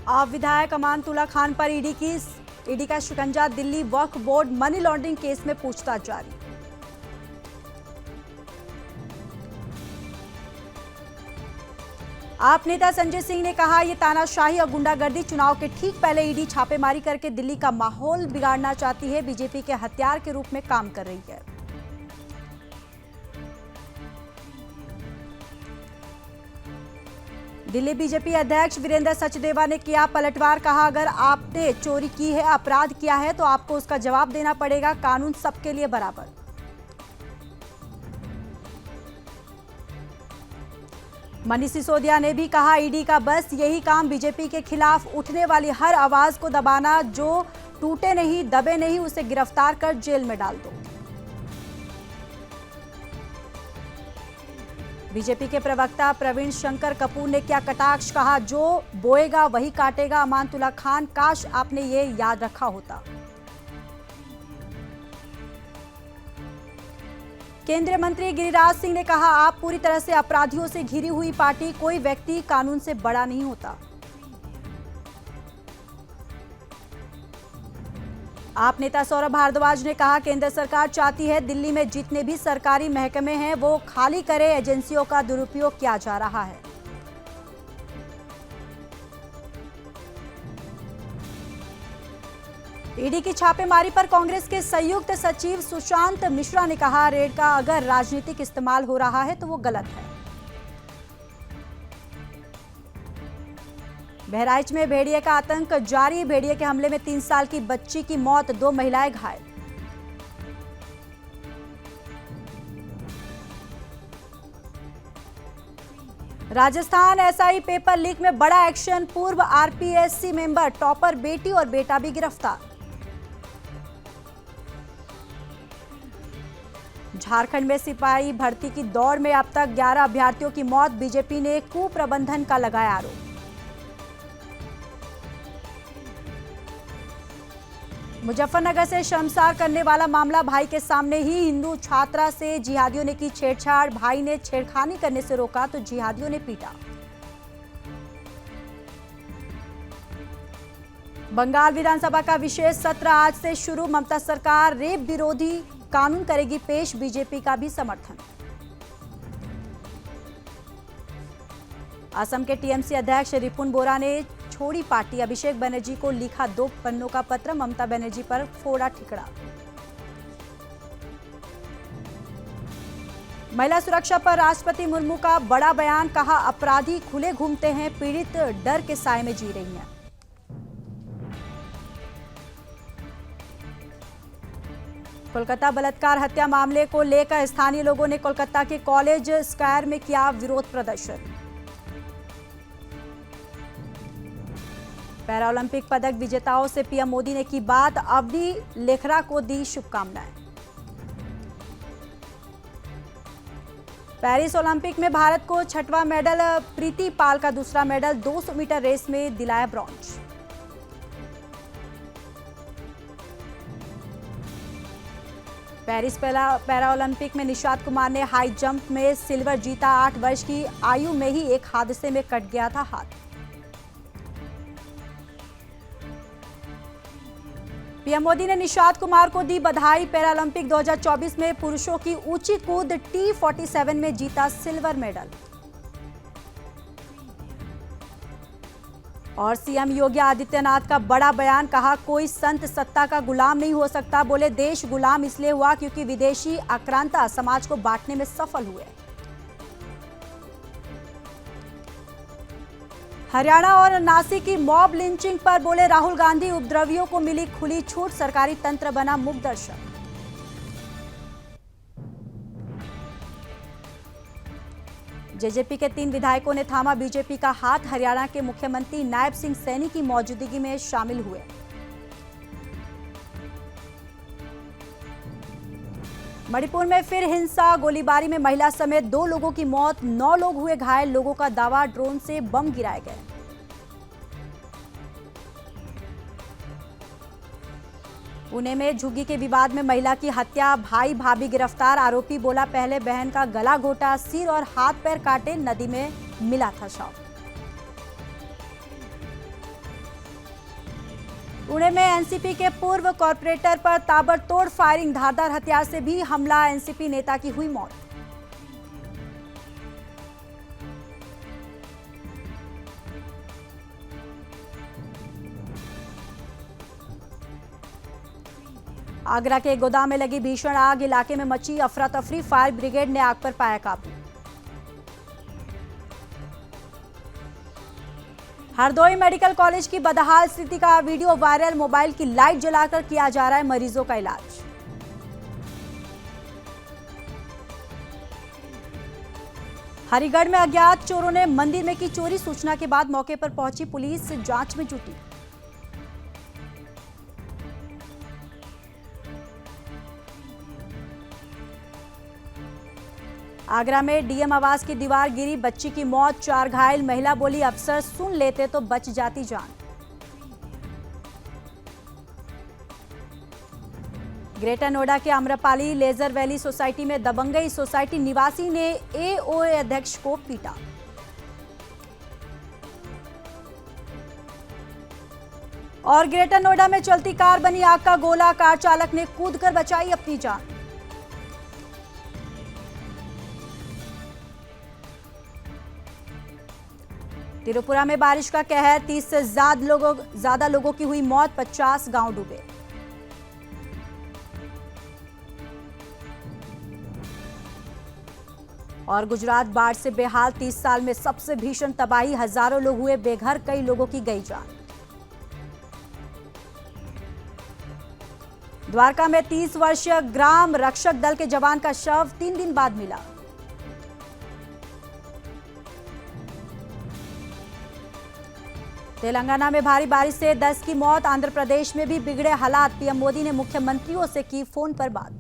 आप विधायक अमानतुल्लाह खान पर ईडी का शिकंजा। Delhi Waqf board money laundering case में पूछताछ जारी। आप नेता संजय सिंह ने कहा, ये तानाशाही और गुंडागर्दी चुनाव के ठीक पहले ईडी छापेमारी करके दिल्ली का माहौल बिगाड़ना चाहती है, बीजेपी के हथियार के रूप में काम कर रही है। दिल्ली बीजेपी अध्यक्ष वीरेंद्र सचदेवा ने किया पलटवार। कहा, अगर आपने चोरी की है, अपराध किया है तो आपको उसका जवाब देना पड़ेगा। कानून सबके लिए बराबर। मनीष सिसोदिया ने भी कहा, ईडी का बस यही काम बीजेपी के खिलाफ उठने वाली हर आवाज को दबाना। जो टूटे नहीं, दबे नहीं, उसे गिरफ्तार कर जेल में डाल दो। बीजेपी के प्रवक्ता प्रवीण शंकर कपूर ने क्या कटाक्ष। कहा, जो बोएगा वही काटेगा। अमानतुल्लाह खान, काश आपने ये याद रखा होता। केंद्रीय मंत्री गिरिराज सिंह ने कहा, आप पूरी तरह से अपराधियों से घिरी हुई पार्टी, कोई व्यक्ति कानून से बड़ा नहीं होता। आप नेता सौरभ भारद्वाज ने कहा, केंद्र सरकार चाहती है दिल्ली में जितने भी सरकारी महकमे हैं वो खाली करे, एजेंसियों का दुरुपयोग किया जा रहा है। ईडी की छापेमारी पर कांग्रेस के संयुक्त सचिव सुशांत मिश्रा ने कहा, रेड का अगर राजनीतिक इस्तेमाल हो रहा है तो वो गलत है। बहराइच में भेड़िए का आतंक जारी। भेड़िए के हमले में 3 साल की बच्ची की मौत, 2 महिलाएं घायल। राजस्थान एसआई पेपर लीक में बड़ा एक्शन। पूर्व आरपीएससी मेंबर, टॉपर बेटी और बेटा भी गिरफ्तार। झारखंड में सिपाही भर्ती की दौड़ में अब तक 11 अभ्यर्थियों की मौत। बीजेपी ने कुप्रबंधन का लगाया आरोप। मुजफ्फरनगर से शर्मसार करने वाला मामला, भाई के सामने ही हिंदू छात्रा से जिहादियों ने की छेड़छाड़। भाई ने छेड़खानी करने से रोका तो जिहादियों ने पीटा। बंगाल विधानसभा का विशेष सत्र आज से शुरू। ममता सरकार रेप विरोधी कानून करेगी पेश, बीजेपी का भी समर्थन। असम के टीएमसी अध्यक्ष रिपुन बोरा ने छोड़ी पार्टी। अभिषेक बनर्जी को लिखा 2 पन्नों का पत्र, ममता बनर्जी पर फोड़ा ठिकरा। महिला सुरक्षा पर राष्ट्रपति मुर्मू का बड़ा बयान। कहा, अपराधी खुले घूमते हैं, पीड़ित डर के साए में जी रही हैं। कोलकाता बलात्कार हत्या मामले को लेकर स्थानीय लोगों ने कोलकाता के कॉलेज स्क्वायर में किया विरोध प्रदर्शन। पैरालंपिक पदक विजेताओं से पीएम मोदी ने की बात। अवनी लेखरा को दी शुभकामनाएं। पेरिस ओलंपिक में भारत को 6वां मेडल। प्रीति पाल का दूसरा मेडल। 200 मीटर रेस में दिलाया ब्रॉन्ज। पेरिस पैरालंपिक में निशात कुमार ने हाई जंप में सिल्वर जीता। 8 वर्ष की आयु में ही एक हादसे में कट गया था हाथ। पीएम मोदी ने निशात कुमार को दी बधाई। पैरालंपिक 2024 में पुरुषों की ऊंची कूद T47 में जीता सिल्वर मेडल। और सीएम योगी आदित्यनाथ का बड़ा बयान। कहा, कोई संत सत्ता का गुलाम नहीं हो सकता। बोले, देश गुलाम इसलिए हुआ क्योंकि विदेशी आक्रांता समाज को बांटने में सफल हुए। हरियाणा और नासिक की मॉब लिंचिंग पर बोले राहुल गांधी, उपद्रवियों को मिली खुली छूट, सरकारी तंत्र बना मूक दर्शक। जेजेपी के 3 विधायकों ने थामा बीजेपी का हाथ। हरियाणा के मुख्यमंत्री नायब सिंह सैनी की मौजूदगी में शामिल हुए। मणिपुर में फिर हिंसा। गोलीबारी में महिला समेत 2 लोगों की मौत, 9 लोग हुए घायल। लोगों का दावा, ड्रोन से बम गिराए गए। पुणे में झुग्गी के विवाद में महिला की हत्या। भाई भाभी गिरफ्तार। आरोपी बोला, पहले बहन का गला घोटा, सिर और हाथ पैर काटे, नदी में मिला था शव। पुणे में एनसीपी के पूर्व कॉर्पोरेटर पर ताबड़तोड़ फायरिंग, धारदार हथियार से भी हमला, एनसीपी नेता की हुई मौत। आगरा के एक गोदाम में लगी भीषण आग, इलाके में मची अफरा तफरी, फायर ब्रिगेड ने आग पर पाया काबू। हरदोई मेडिकल कॉलेज की बदहाल स्थिति का वीडियो वायरल, मोबाइल की लाइट जलाकर किया जा रहा है मरीजों का इलाज। हरिगढ़ में अज्ञात चोरों ने मंदिर में की चोरी, सूचना के बाद मौके पर पहुंची पुलिस जांच में जुटी। आगरा में डीएम आवास की दीवार गिरी, बच्ची की मौत, 4 घायल, महिला बोली अफसर सुन लेते तो बच जाती जान। ग्रेटर नोएडा के आम्रपाली लेजर वैली सोसाइटी में दबंगई, सोसाइटी निवासी ने एओए अध्यक्ष को पीटा। और ग्रेटर नोएडा में चलती कार बनी आग का गोला, कार चालक ने कूदकर बचाई अपनी जान। त्रिपुरा में बारिश का कहर, 30 से ज्यादा लोगों की हुई मौत, 50 गांव डूबे। और गुजरात बाढ़ से बेहाल, 30 साल में सबसे भीषण तबाही, हजारों लोग हुए बेघर, कई लोगों की गई जान। द्वारका में 30 वर्षीय ग्राम रक्षक दल के जवान का शव 3 दिन बाद मिला। तेलंगाना में भारी बारिश से 10 की मौत, आंध्र प्रदेश में भी बिगड़े हालात, पीएम मोदी ने मुख्यमंत्रियों से की फोन पर बात।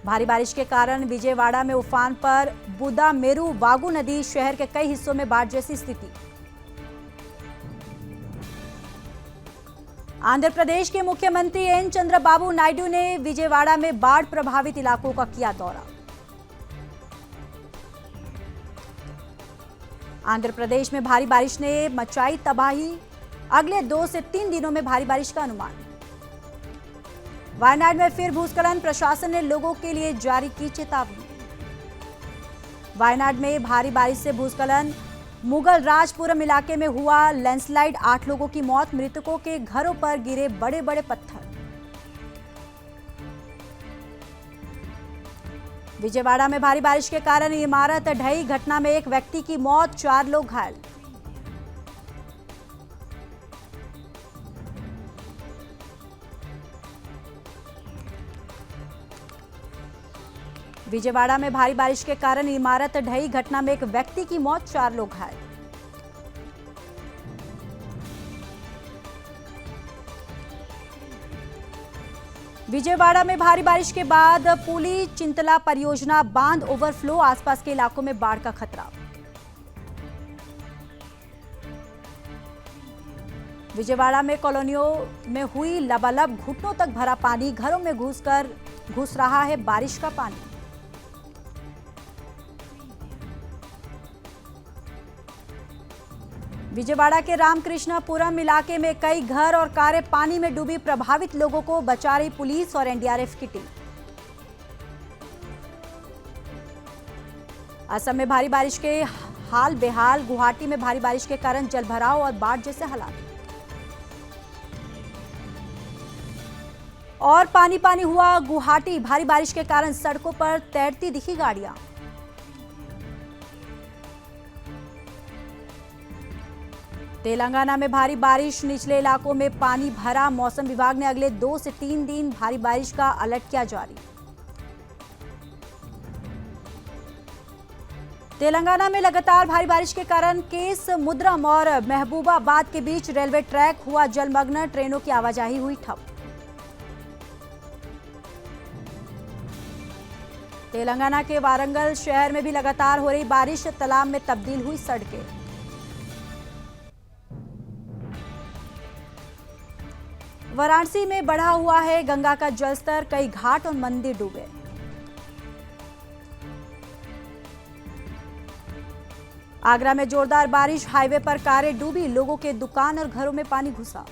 भारी बारिश के कारण विजयवाड़ा में उफान पर बुदामेरू वागू नदी, शहर के कई हिस्सों में बाढ़ जैसी स्थिति। आंध्र प्रदेश के मुख्यमंत्री एन चंद्रबाबू नायडू ने विजयवाड़ा में बाढ़ प्रभावित इलाकों का किया दौरा। आंध्र प्रदेश में भारी बारिश ने मचाई तबाही, अगले 2 से 3 दिनों में भारी बारिश का अनुमान। वायनाड में फिर भूस्खलन, प्रशासन ने लोगों के लिए जारी की चेतावनी। वायनाड में भारी बारिश से भूस्खलन, मुगल राजपुरम इलाके में हुआ लैंडस्लाइड, 8 लोगों की मौत, मृतकों के घरों पर गिरे बड़े बड़े पत्थर। विजयवाड़ा में भारी बारिश के कारण इमारत ढही, घटना में एक व्यक्ति की मौत, 4 लोग घायल। विजयवाड़ा में भारी बारिश के कारण इमारत ढही, घटना में एक व्यक्ति की मौत, 4 लोग घायल। विजयवाड़ा में भारी बारिश के बाद पुली चिंतला परियोजना बांध ओवरफ्लो, आसपास के इलाकों में बाढ़ का खतरा। विजयवाड़ा में कॉलोनियों में हुई लबालब, घुटनों तक भरा पानी, घरों में घुस रहा है बारिश का पानी। विजयवाड़ा के रामकृष्णापुरम इलाके में कई घर और कारें पानी में डूबी, प्रभावित लोगों को बचा रही पुलिस और एनडीआरएफ की टीम। असम में भारी बारिश के हाल बेहाल, गुवाहाटी में भारी बारिश के कारण जलभराव और बाढ़ जैसे हालात। और पानी पानी हुआ गुवाहाटी, भारी बारिश के कारण सड़कों पर तैरती दिखी गाड़ियां। तेलंगाना में भारी बारिश, निचले इलाकों में पानी भरा, मौसम विभाग ने अगले 2 से 3 दिन भारी बारिश का अलर्ट किया जारी। तेलंगाना में लगातार भारी बारिश के कारण केसमुद्रम और महबूबाबाद के बीच रेलवे ट्रैक हुआ जलमग्न, ट्रेनों की आवाजाही हुई ठप। तेलंगाना के वारंगल शहर में भी लगातार हो रही बारिश, तालाब में तब्दील हुई सड़कें। वाराणसी में बढ़ा हुआ है गंगा का जलस्तर, कई घाट और मंदिर डूबे। आगरा में जोरदार बारिश, हाईवे पर कारें डूबी, लोगों के दुकान और घरों में पानी घुसा।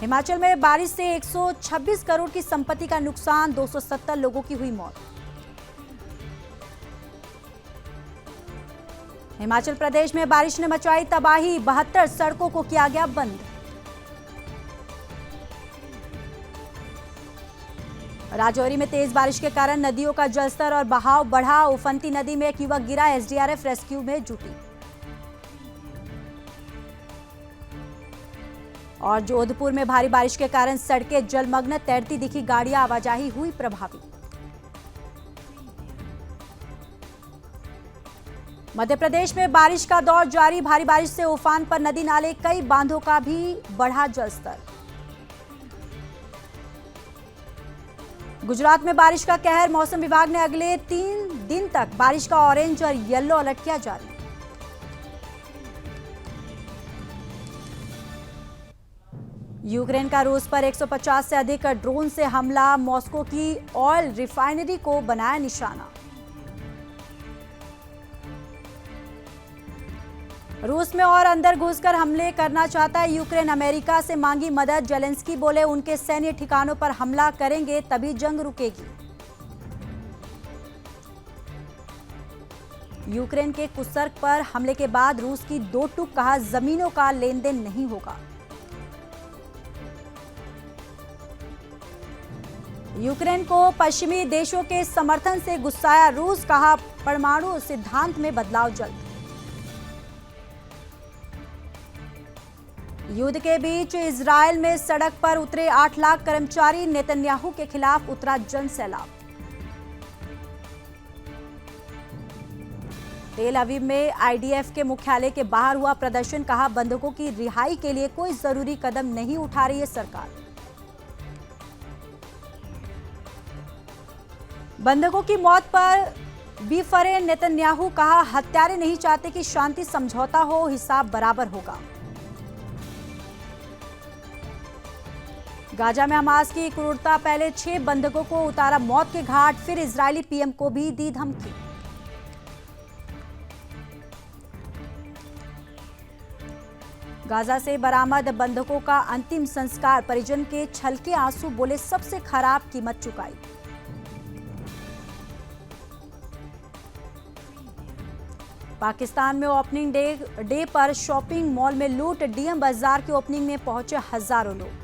हिमाचल में बारिश से 126 करोड़ की संपत्ति का नुकसान, 270 लोगों की हुई मौत। हिमाचल प्रदेश में बारिश ने मचाई तबाही, 72 सड़कों को किया गया बंद। राजौरी में तेज बारिश के कारण नदियों का जलस्तर और बहाव बढ़ा, उफनती नदी में एक युवक गिरा, एसडीआरएफ रेस्क्यू में जुटी। और जोधपुर में भारी बारिश के कारण सड़कें जलमग्न, तैरती दिखी गाड़ियां, आवाजाही हुई प्रभावित। मध्य प्रदेश में बारिश का दौर जारी, भारी बारिश से उफान पर नदी नाले, कई बांधों का भी बढ़ा जलस्तर। गुजरात में बारिश का कहर, मौसम विभाग ने अगले 3 दिन तक बारिश का ऑरेंज और येलो अलर्ट किया जारी। यूक्रेन का रूस पर 150 से अधिक ड्रोन से हमला, मॉस्को की ऑयल रिफाइनरी को बनाया निशाना। रूस में और अंदर घुसकर हमले करना चाहता है यूक्रेन, अमेरिका से मांगी मदद, जेलेंस्की बोले उनके सैन्य ठिकानों पर हमला करेंगे तभी जंग रुकेगी। यूक्रेन के कुर्स्क पर हमले के बाद रूस की दो टूक, कहा जमीनों का लेन देन नहीं होगा। यूक्रेन को पश्चिमी देशों के समर्थन से गुस्साया रूस, कहा परमाणु सिद्धांत में बदलाव जल्द। युद्ध के बीच इजरायल में सड़क पर उतरे 8 लाख कर्मचारी, नेतन्याहू के खिलाफ उतरा जन सैलाब। तेल अवीव में आईडीएफ के मुख्यालय के बाहर हुआ प्रदर्शन, कहा बंधकों की रिहाई के लिए कोई जरूरी कदम नहीं उठा रही है सरकार। बंधकों की मौत पर बीफरे नेतन्याहू, कहा हत्यारे नहीं चाहते कि शांति समझौता हो, हिसाब बराबर होगा। गाजा में हमास की क्रूरता, पहले 6 बंधकों को उतारा मौत के घाट, फिर इजरायली पीएम को भी दी धमकी। गाजा से बरामद बंधकों का अंतिम संस्कार, परिजन के छलके आंसू, बोले सबसे खराब कीमत चुकाई। पाकिस्तान में ओपनिंग डे पर शॉपिंग मॉल में लूट, डीएम बाजार की ओपनिंग में पहुंचे हजारों लोग।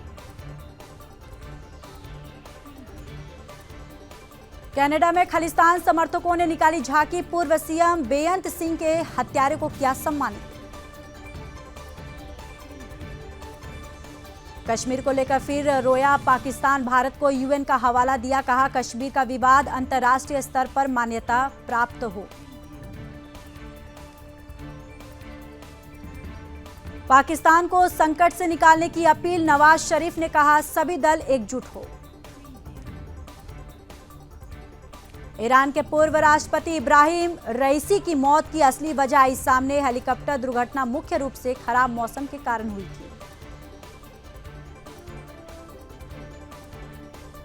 कनाडा में खालिस्तान समर्थकों ने निकाली झांकी, पूर्व सीएम बेअंत सिंह के हत्यारे को किया सम्मानित। कश्मीर को लेकर फिर रोया पाकिस्तान, भारत को यूएन का हवाला दिया, कहा कश्मीर का विवाद अंतर्राष्ट्रीय स्तर पर मान्यता प्राप्त हो। पाकिस्तान को संकट से निकालने की अपील, नवाज शरीफ ने कहा सभी दल एकजुट हो। ईरान के पूर्व राष्ट्रपति इब्राहिम रईसी की मौत की असली वजह आई सामने, हेलीकॉप्टर दुर्घटना मुख्य रूप से खराब मौसम के कारण हुई थी।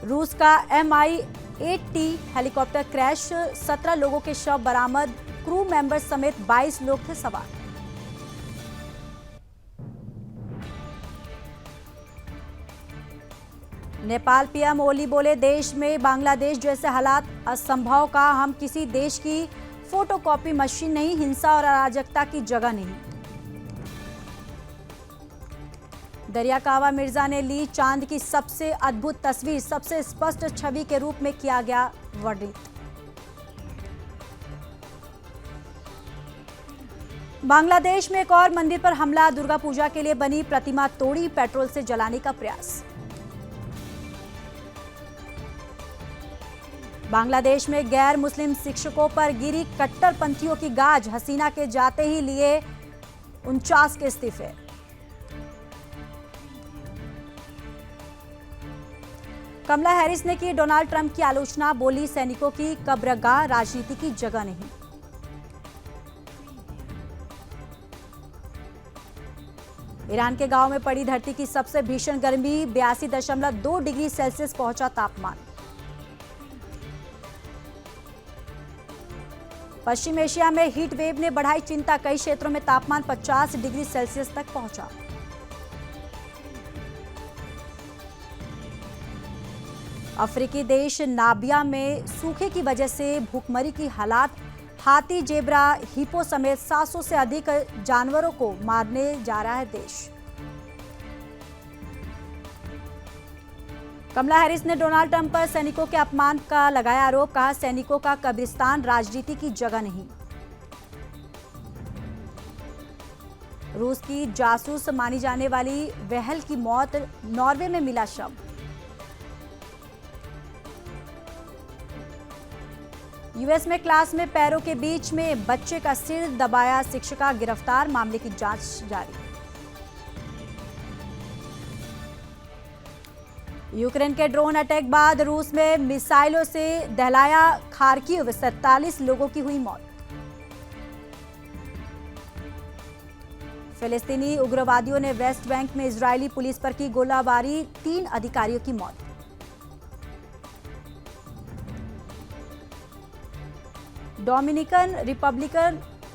रूस का Mi-8T हेलीकॉप्टर क्रैश, 17 लोगों के शव बरामद, क्रू मेंबर समेत 22 लोग थे सवार। नेपाल पीएम ओली बोले देश में बांग्लादेश जैसे हालात असंभव, का हम किसी देश की फोटोकॉपी मशीन नहीं, हिंसा और अराजकता की जगह नहीं। दरिया कावा मिर्जा ने ली चांद की सबसे अद्भुत तस्वीर, सबसे स्पष्ट छवि के रूप में किया गया वर्णित। बांग्लादेश में एक और मंदिर पर हमला, दुर्गा पूजा के लिए बनी प्रतिमा तोड़ी, पेट्रोल से जलाने का प्रयास। बांग्लादेश में गैर मुस्लिम शिक्षकों पर गिरी कट्टरपंथियों की गाज, हसीना के जाते ही लिए 49 के इस्तीफे। कमला हैरिस ने की डोनाल्ड ट्रंप की आलोचना, बोली सैनिकों की कब्रगाह राजनीति की जगह नहीं। ईरान के गांव में पड़ी धरती की सबसे भीषण गर्मी, 82.2 डिग्री सेल्सियस पहुंचा तापमान। पश्चिम एशिया में हीट वेव ने बढ़ाई चिंता, कई क्षेत्रों में तापमान 50 डिग्री सेल्सियस तक पहुंचा। अफ्रीकी देश नाबिया में सूखे की वजह से भूखमरी की हालात, हाथी, जेब्रा, हिप्पो समेत 700 से अधिक जानवरों को मारने जा रहा है देश। कमला हैरिस ने डोनाल्ड ट्रंप पर सैनिकों के अपमान का लगाया आरोप, कहा सैनिकों का कब्रिस्तान राजनीति की जगह नहीं। रूस की जासूस मानी जाने वाली वेहल की मौत, नॉर्वे में मिला शव। यूएस में क्लास में पैरों के बीच में बच्चे का सिर दबाया शिक्षिका गिरफ्तार, मामले की जांच जारी। यूक्रेन के ड्रोन अटैक बाद रूस में मिसाइलों से दहलाया खार्किव, 47 लोगों की हुई मौत। फिलिस्तीनी उग्रवादियों ने वेस्ट बैंक में इजरायली पुलिस पर की गोलाबारी, 3 अधिकारियों की मौत। डोमिनिकन रिपब्लिक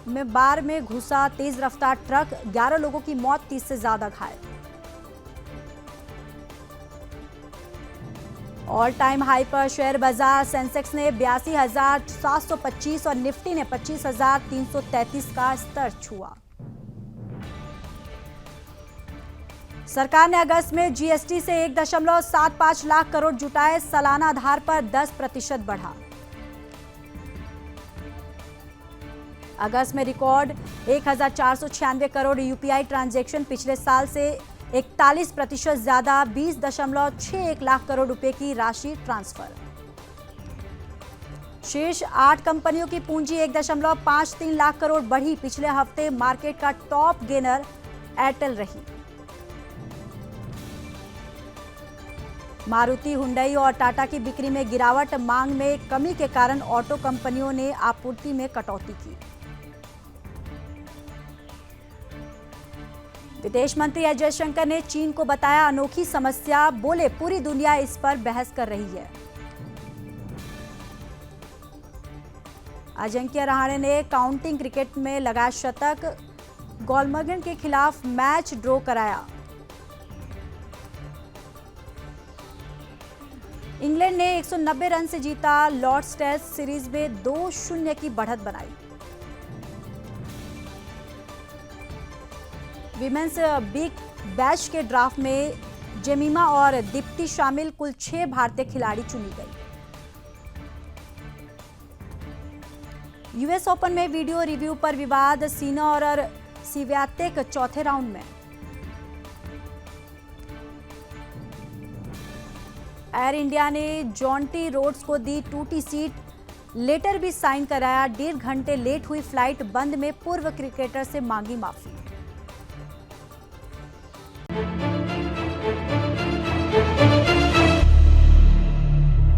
में बार में घुसा तेज रफ्तार ट्रक, 11 लोगों की मौत, 30 से ज्यादा घायल। ऑल टाइम हाई पर शेयर बाजार, सेंसेक्स ने 82,725 और निफ्टी ने 25,333 का स्तर छुआ। सरकार ने अगस्त में जीएसटी से 1.75 लाख करोड़ जुटाए, सालाना आधार पर 10% बढ़ा। अगस्त में रिकॉर्ड 1,496 करोड़ यूपीआई ट्रांजैक्शन, पिछले साल से 41% ज्यादा, 20.61 लाख करोड़ रुपए की राशि ट्रांसफर। शीर्ष 8 कंपनियों की पूंजी 1.53 लाख करोड़ बढ़ी, पिछले हफ्ते मार्केट का टॉप गेनर एयरटेल रही। मारुति, हुंडई और टाटा की बिक्री में गिरावट, मांग में कमी के कारण ऑटो कंपनियों ने आपूर्ति में कटौती की। विदेश मंत्री एस जयशंकर ने चीन को बताया अनोखी समस्या, बोले पूरी दुनिया इस पर बहस कर रही है। अजिंक्य रहाणे ने काउंटी क्रिकेट में लगाया शतक, गॉलमर्गन के खिलाफ मैच ड्रॉ कराया। इंग्लैंड ने 190 रन से जीता लॉर्ड्स टेस्ट सीरीज में 2-0 की बढ़त बनाई। विमेंस बिग बैश के ड्राफ्ट में जेमिमा और दीप्ति शामिल कुल 6 भारतीय खिलाड़ी चुनी गई। यूएस ओपन में वीडियो रिव्यू पर विवाद, सिनर और स्वियातेक चौथे राउंड में। एयर इंडिया ने जॉन्टी रोड्स को दी टूटी सीट, लेटर भी साइन कराया, 1.5 घंटे लेट हुई फ्लाइट बंद में पूर्व क्रिकेटर से मांगी माफी।